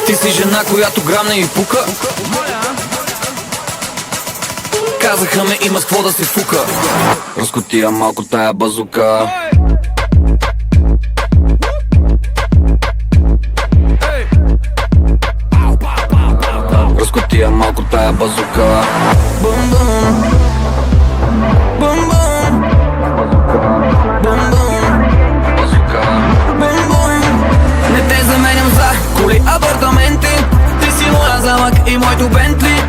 Ти си жена, която грам не й пука. Казаха ме, има с какво да се фука. Разкотия малко тая базука. Разкотия малко тая базука. Бум бум, бум бум, бум бум, базука. Бум бум. Не те заменям за коли, апартаменти. Ти си моя замък и моето Бентли.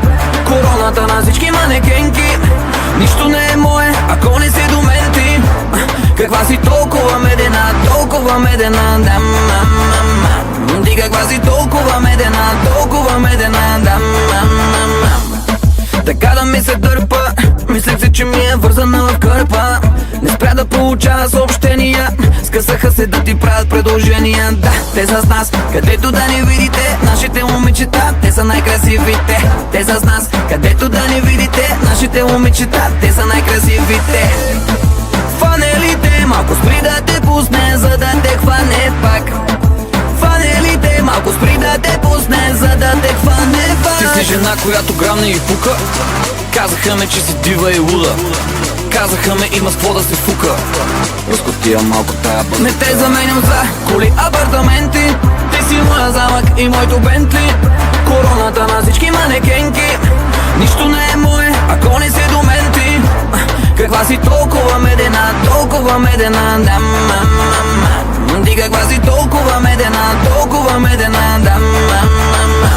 Короната на всички манекенки. Нищо не е мое, ако не си до мен ти. Каква си толкова медена, толкова медена, да, мама. Ти каква си толкова медена, толкова медена, да, мама. Така да ми се дърпа, мислех се, че ми е вързана в кърпа. Не спря да получава съобщения, скъсаха се да ти правят предложения. Да, те са с нас, където да не видите нашите момичета, те са най-красивите. Те са с нас, където да не видите нашите момичета, те са най-красивите. Фанелите, малко спри да те пусне, за да те хване пак. Фанелите, малко спри да те пусне, за да те хване пак. Ти си жена, която грам не й пука. Казаха ме, че си дива и луда. Казаха ме, има с какво да се фука. Разкотия малко тая бъда. Не те заменям за коли, апартаменти. Ти си моя замък и моето Бентли. Короната на всички манекенки. Нищо не е мое, ако не си до мен ти. Каква си толкова медена, толкова медена, да, мама. Ти каква си толкова медена, толкова медена, да, мама.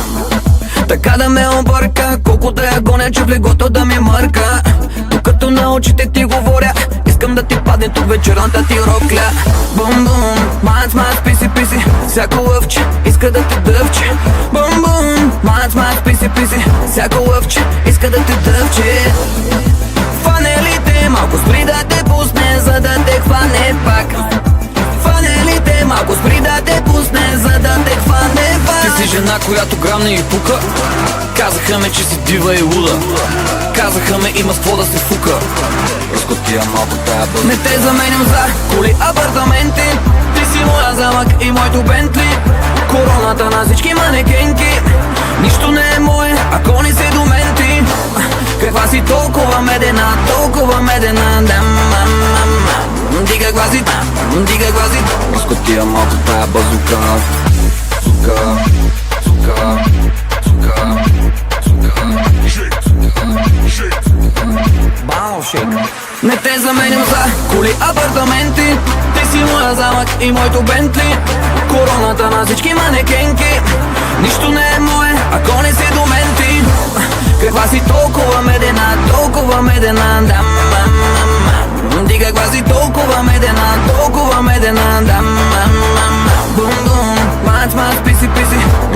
Така да ме обърка, колко да я гоня, че в легото да ми мърка. Докато на очите ти говоря, искам да ти падне тук вечерната ти рокля. Бум бум, мац мац, писи писи, всяко лъвче иска да ти дъвче. Бум бум, мац мац, писи писи, всяко лъвче иска да ти дъвче. Фанелите, малко спри да те пусне, за да те хване пак. Фанелите, малко спри да те пусне, за да те хване пак. Ти си жена, която грам не й пука. Казаха ме, че си дива и луда. Казаха ме, има с какво да се фука. Разкотия малко тая бъда. Не те заменям за коли, апартаменти. Ти си моя замък и моето Бентли. Короната на всички манекенки. Нищо не е мое, ако не си до мен ти. Каква си толкова медена, толкова медена, да, мама. Ти каква си, ти каква си. Разкотия малко тая базука. Сука, сука, сука, сука. Баушек. Не те заменям за коли, апартаменти. Ти си моя замък и моето Бентли. Короната на всички манекенки. Нищо не е мое, ако не си до мен ти. Каква си толкова медена, толкова медена, да, мама. Ти каква си толкова медена, толкова медена.